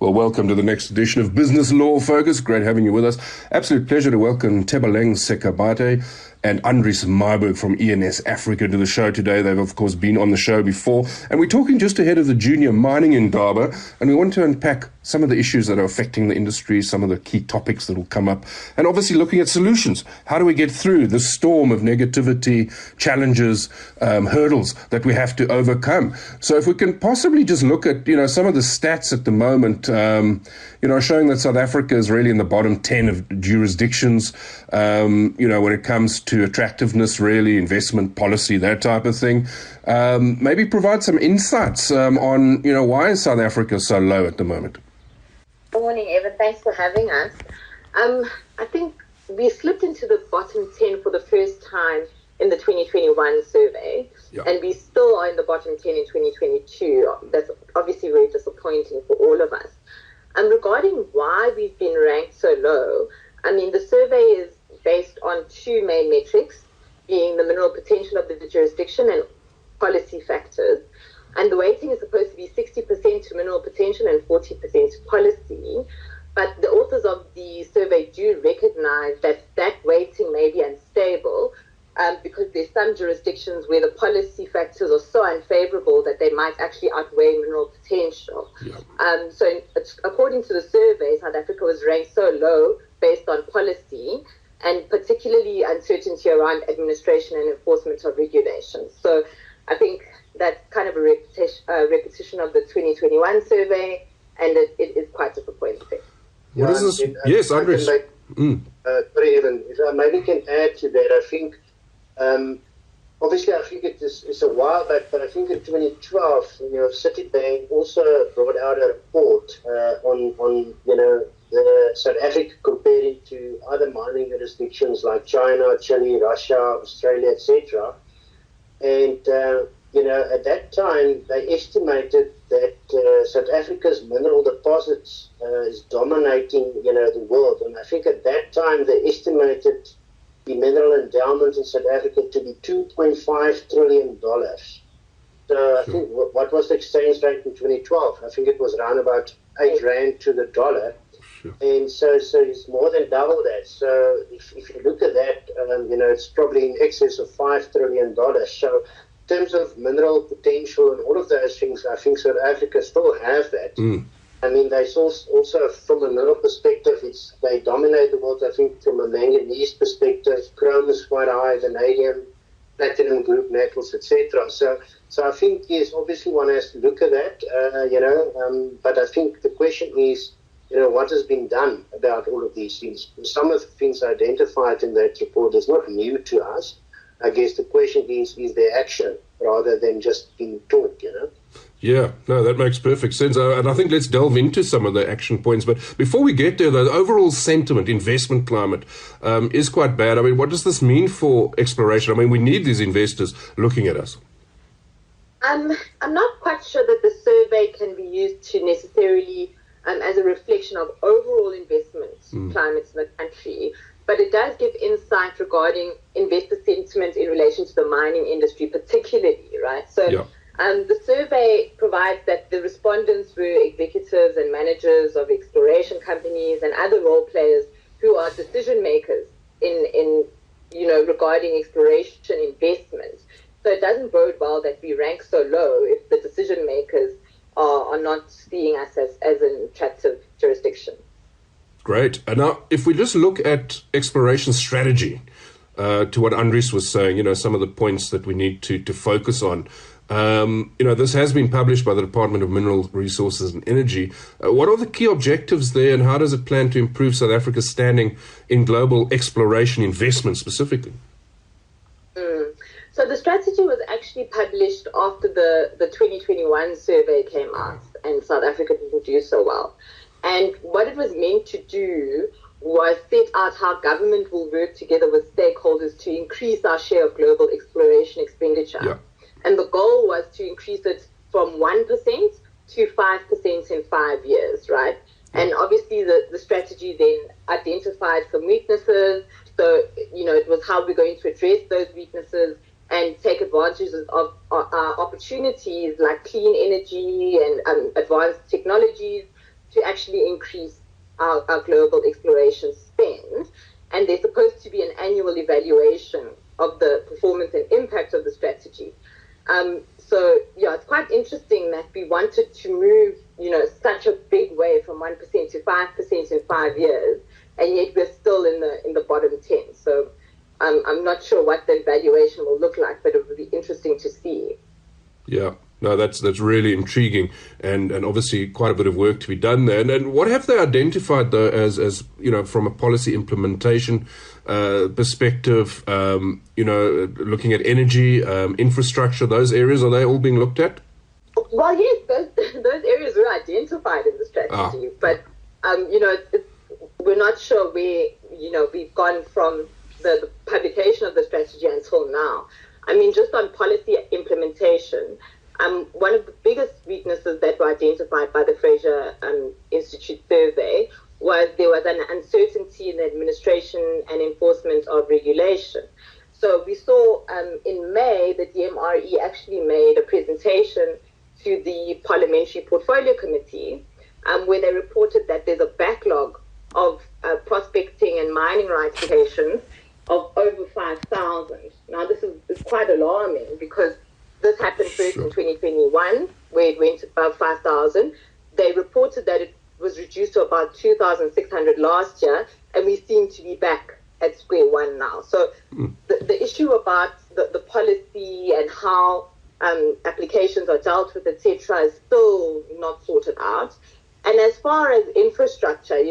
Well, welcome to the next edition of Business Law Focus. Great having you with us. Absolute pleasure to welcome Tebeleng Sekabate and Andries Marburg from ENS Africa to the show today. They've, of course, been on the show before. And we're talking just ahead of the Junior Mining Indaba, and we want to unpack some of the issues that are affecting the industry, some of the key topics that will come up, and obviously looking at solutions. How do we get through the storm of negativity, challenges, hurdles that we have to overcome? So if we can possibly just look at, some of the stats at the moment, showing that South Africa is really in the bottom 10 of jurisdictions, when it comes to attractiveness, really, investment policy, that type of thing. Maybe provide some insights on, why is South Africa so low at the moment? Good morning, Evan. Thanks for having us. I think we slipped into the bottom 10 for the first time in the 2021 survey, and we still are in the bottom 10 in 2022. That's obviously very disappointing for all of us. Regarding why we've been ranked so low, the survey is based on two main metrics, being the mineral potential of the jurisdiction and policy factors. And the weighting is supposed to be 60% to mineral potential and 40% to policy. But the authors of the survey do recognize that that weighting may be unstable because there's some jurisdictions where the policy factors are so unfavorable that they might actually outweigh mineral potential. So according to the survey, South Africa was ranked so low based on policy and particularly uncertainty around administration and enforcement of regulations. So I think that's kind of a repetition of the 2021 survey, and it is quite disappointing. What is this? Yes, Andries. Sorry, Evan, if I maybe can add to that, I think, obviously I think it's a while back, but I think in 2012, Citibank also brought out a report on the South Africa comparing to other mining jurisdictions like China, Chile, Russia, Australia, etc. And, at that time, they estimated that South Africa's mineral deposits is dominating, the world. And I think at that time, they estimated the mineral endowment in South Africa to be $2.5 trillion. So I think, what was the exchange rate in 2012? I think it was around about 8 Rand to the dollar. And so it's more than double that. So if you look at that, it's probably in excess of $5 trillion. So in terms of mineral potential and all of those things, I think South Africa still have that. They also, from a mineral perspective, they dominate the world. I think from a manganese perspective, chrome is quite high, vanadium, platinum group metals, etc. So I think, yes, obviously one has to look at that, but I think the question is, what has been done about all of these things? Some of the things identified in that report is not new to us. I guess the question is there action rather than just being taught, Yeah, no, that makes perfect sense. And I think let's delve into some of the action points. But before we get there, the overall sentiment, investment climate, is quite bad. What does this mean for exploration? We need these investors looking at us. I'm not quite sure that the survey can be used to necessarily as a reflection of overall investment climate in the country, but it does give insight regarding investor sentiment in relation to the mining industry particularly, right? So the survey provides that the respondents were executives and managers of exploration companies and other role players who are decision makers in regarding exploration investment. So it doesn't bode well that we rank so low if the decision makers are not seeing us as an attractive jurisdiction. Great. And now, if we just look at exploration strategy, to what Andries was saying, some of the points that we need to focus on. This has been published by the Department of Mineral Resources and Energy. What are the key objectives there, and how does it plan to improve South Africa's standing in global exploration investment specifically? So the strategy was actually published after the 2021 survey came out, and South Africa didn't do so well. And what it was meant to do was set out how government will work together with stakeholders to increase our share of global exploration expenditure. And the goal was to increase it from 1% to 5% in 5 years, right? And obviously the strategy then identified some weaknesses. So, it was how we're going to address those weaknesses and take advantage of opportunities like clean energy and advanced technologies. to actually increase our global exploration spend. And there's supposed to be an annual evaluation of the performance and impact of the strategy. So, yeah, it's quite interesting that we wanted to move, such a big way from 1% to 5% in 5 years, and yet we're still in the bottom 10. So I'm not sure what the evaluation will look like, but it will be interesting to see. Yeah. No, that's really intriguing, and obviously quite a bit of work to be done there. And what have they identified, though, as from a policy implementation perspective? Looking at energy, infrastructure, those areas, are they all being looked at? Well, yes, those areas were identified in the strategy, but we're not sure where we've gone from the publication of the strategy until now. I mean, just on policy implementation. One of the biggest weaknesses that were identified by the Fraser Institute survey was there was an uncertainty in the administration and enforcement of regulation. So we saw in May the DMRE actually made a presentation to the Parliamentary Portfolio Committee where they reported that there's a backlog of prospecting and mining rights applications of over 5,000. Now this is quite alarming because this happened first in 2021, where it went above 5,000. They reported that it was reduced to about 2,600 last year, and we seem to be back at square one now. So the issue about the policy and how applications are dealt with, etc., is still not sorted out. And as far as infrastructure,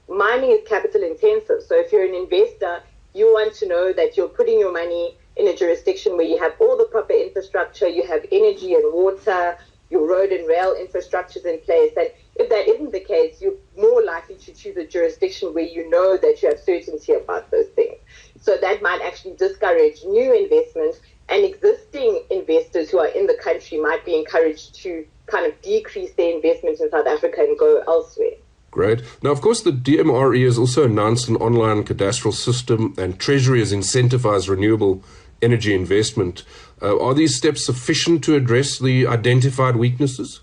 mining is capital intensive. So if you're an investor, you want to know that you're putting your money in a jurisdiction where you have all the proper infrastructure, you have energy and water, your road and rail infrastructures in place. And if that isn't the case, you're more likely to choose a jurisdiction where you know that you have certainty about those things. So that might actually discourage new investment, and existing investors who are in the country might be encouraged to kind of decrease their investment in South Africa and go elsewhere. Great. Now, of course, the DMRE has also announced an online cadastral system, and Treasury has incentivized renewable energy investment. Are these steps sufficient to address the identified weaknesses?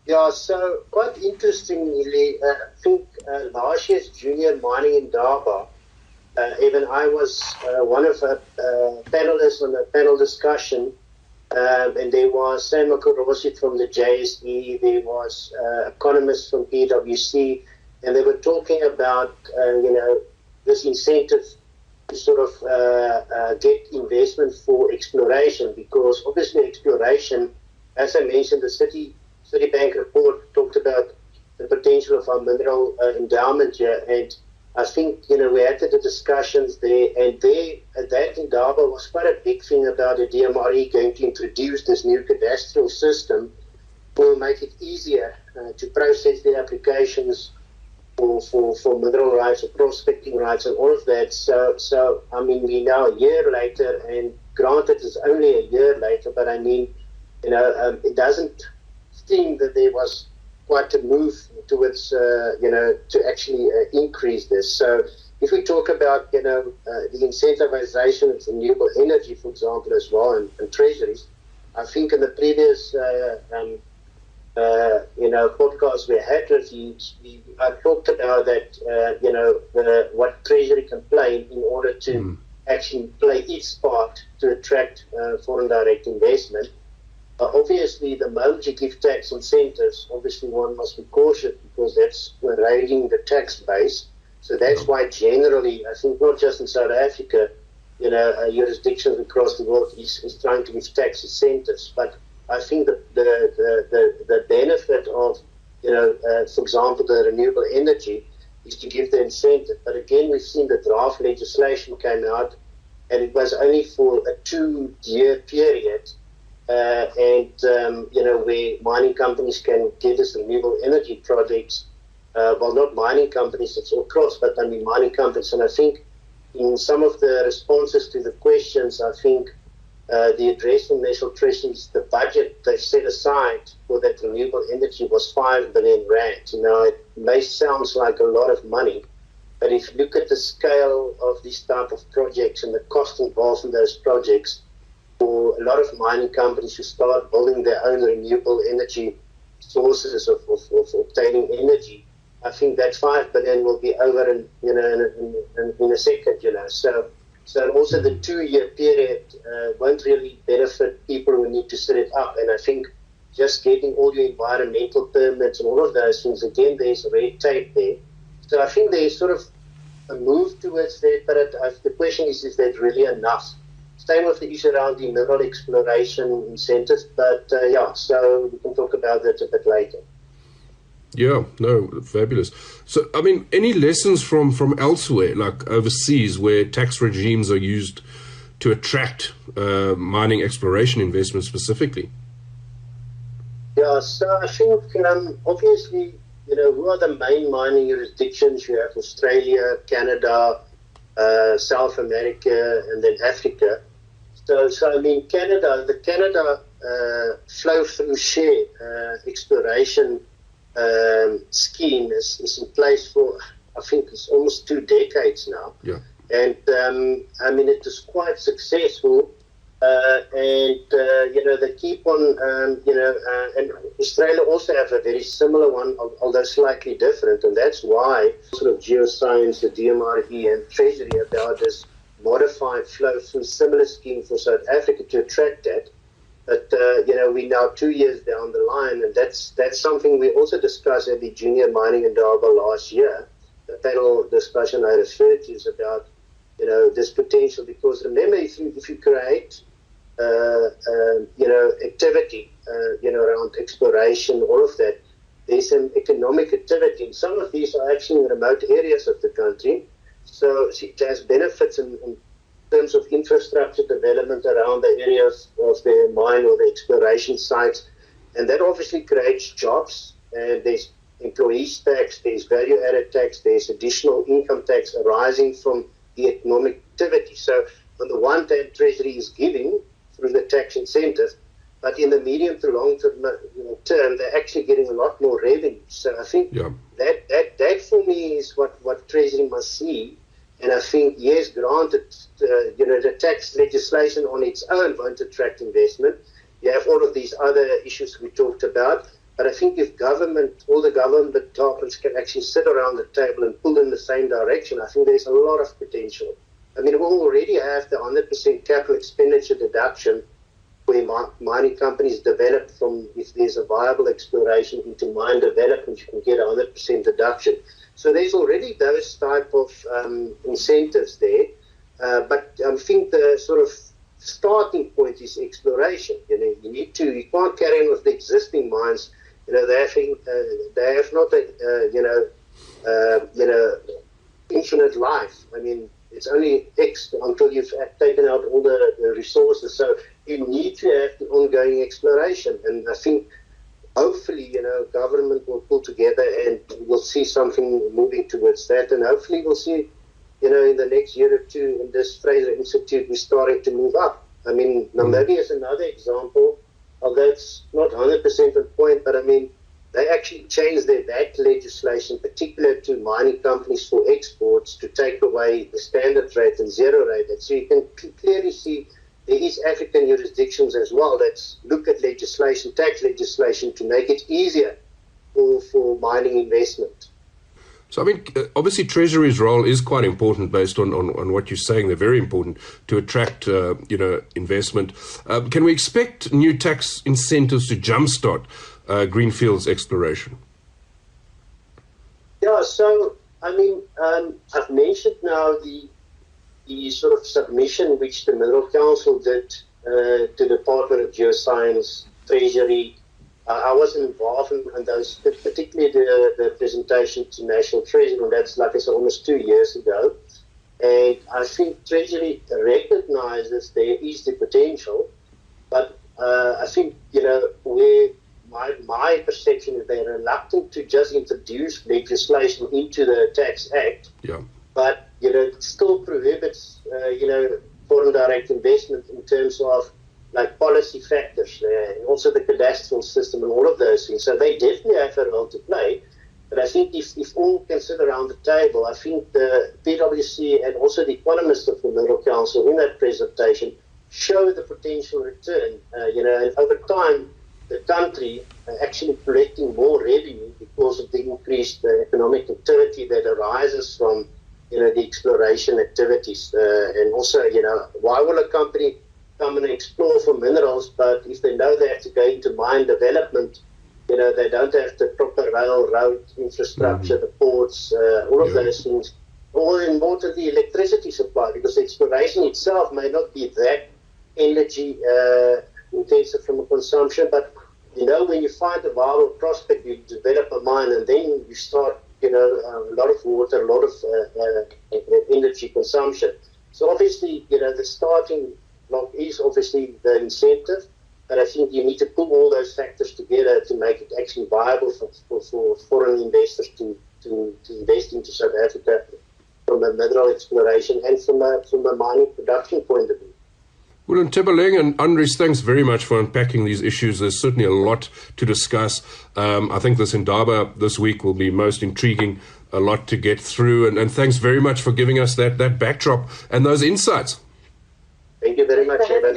Yeah, so quite interestingly, I think last year's junior mining in Durban, even I was one of the panelists on a panel discussion, and there was Sam Makurosi from the JSE, there was economists from PwC, and they were talking about, this incentive to sort of get investment for exploration, because obviously exploration, as I mentioned, the Citibank report talked about the potential of our mineral endowment here, and I think, we had the discussions there, and that in Durban was quite a big thing about the DMRE going to introduce this new cadastral system will make it easier to process the applications for mineral rights or prospecting rights and all of that. So I mean, we're now a year later, and granted it's only a year later, but I mean, it doesn't seem that there was quite a move towards, to actually increase this. So if we talk about, the incentivization of renewable energy, for example, as well, and treasuries, I think in the previous podcast we had with you, I talked about that, what Treasury can play in order to actually play its part to attract foreign direct investment. Obviously, the moment you give tax incentives, obviously one must be cautious because that's raiding the tax base. So that's why generally, I think not just in South Africa, jurisdictions across the world is trying to give tax incentives. But I think that the benefit of, for example, the renewable energy is to give the incentive. But again, we've seen the draft legislation came out, and it was only for a 2-year period. Where mining companies can get us renewable energy projects, well, not mining companies, it's all across, but I mean mining companies. And I think in some of the responses to the questions, I think the address from National Treasury, the budget they set aside for that renewable energy was 5 billion rand. It may sound like a lot of money, but if you look at the scale of these type of projects and the cost involved in those projects, for a lot of mining companies who start building their own renewable energy sources of obtaining energy, I think that 5 billion will be over in a second. So also the 2-year period won't really benefit people who need to set it up. And I think just getting all your environmental permits and all of those things, again, there's red tape there. So I think there's sort of a move towards that, but the question is that really enough? Same with the issue around the mineral exploration incentives, but so we can talk about that a bit later. Yeah, no, fabulous. So, I mean, any lessons from elsewhere, like overseas, where tax regimes are used to attract mining exploration investment specifically? Yeah, so I think obviously, who are the main mining jurisdictions? You have Australia, Canada, South America, and then Africa. So I mean, the Canada flow-through share exploration scheme is in place for, I think it's almost 2 decades now. Yeah. And I mean, it is quite successful. They keep on, and Australia also have a very similar one, although slightly different, and that's why sort of Geoscience, the DMRE, and Treasury have now this modified flow-through similar scheme for South Africa to attract that. But, we're now 2 years down the line, and that's something we also discussed at the Junior Mining Endowment last year. The panel discussion I referred to is about, this potential, because remember, if you create, activity, around exploration, all of that, there's some economic activity. And some of these are actually in remote areas of the country. So it has benefits in terms of infrastructure development around the areas of the mine or the exploration sites. And that obviously creates jobs. And there's employees tax, there's value-added tax, there's additional income tax arising from the economic activity. So on the one hand, Treasury is giving through the tax incentive, but in the medium to long term, they're actually getting a lot more revenue. So I think that for me is what Treasury must see. And I think, yes, granted, the tax legislation on its own won't attract investment. You have all of these other issues we talked about. But I think if all the government departments can actually sit around the table and pull in the same direction, I think there's a lot of potential. I mean, we already have the 100% capital expenditure deduction where mining companies develop from, if there's a viable exploration into mine development, you can get 100% deduction. So there's already those type of incentives there. But I think the sort of starting point is exploration. You can't carry on with the existing mines. They have not infinite life. I mean, it's only X until you've taken out all the resources. So you need to have the ongoing exploration. And I think hopefully, government will pull together and we'll see something moving towards that. And hopefully we'll see, in the next year or two in this Fraser Institute, we're starting to move up. I mean, Namibia is another example. Although it's not 100% on point, but I mean, they actually changed their VAT legislation, particularly to mining companies for exports, to take away the standard rate and zero rate. And so you can clearly see there is African jurisdictions as well that look at legislation, tax legislation, to make it easier for mining investment. So, I mean, obviously Treasury's role is quite important based on what you're saying. They're very important to attract, investment. Can we expect new tax incentives to jumpstart greenfields exploration? Yeah, so, I mean, I've mentioned now the sort of submission which the Mineral Council did to the Department of Geoscience, Treasury. I wasn't involved in those, particularly the presentation to National Treasury, and that's, like I said, almost 2 years ago. And I think Treasury recognizes there is the potential, but I think, where my perception is they're reluctant to just introduce legislation into the Tax Act, but, it still prohibits, foreign direct investment in terms of like policy factors and also the cadastral system and all of those things. So they definitely have a role to play. But I think if all can sit around the table, I think the PwC and also the economists of the Mineral Council in that presentation show the potential return, and over time, the country actually collecting more revenue because of the increased economic activity that arises from, the exploration activities. And also, why will a company come and explore for minerals, but if they know they have to go into mine development, they don't have the proper railroad infrastructure, the ports, all of those things. Or importantly, electricity supply, because exploration itself may not be that energy intensive from a consumption, but when you find a viable prospect, you develop a mine, and then you start, a lot of water, a lot of energy consumption. So obviously, the starting block is obviously the incentive, but I think you need to put all those factors together to make it actually viable for foreign investors to invest into South Africa from a mineral exploration and from a mining production point of view. Well, and Tebeleng and Andries, thanks very much for unpacking these issues. There's certainly a lot to discuss. I think this Indaba this week will be most intriguing, a lot to get through. And thanks very much for giving us that backdrop and those insights. Thank you very much, Evan.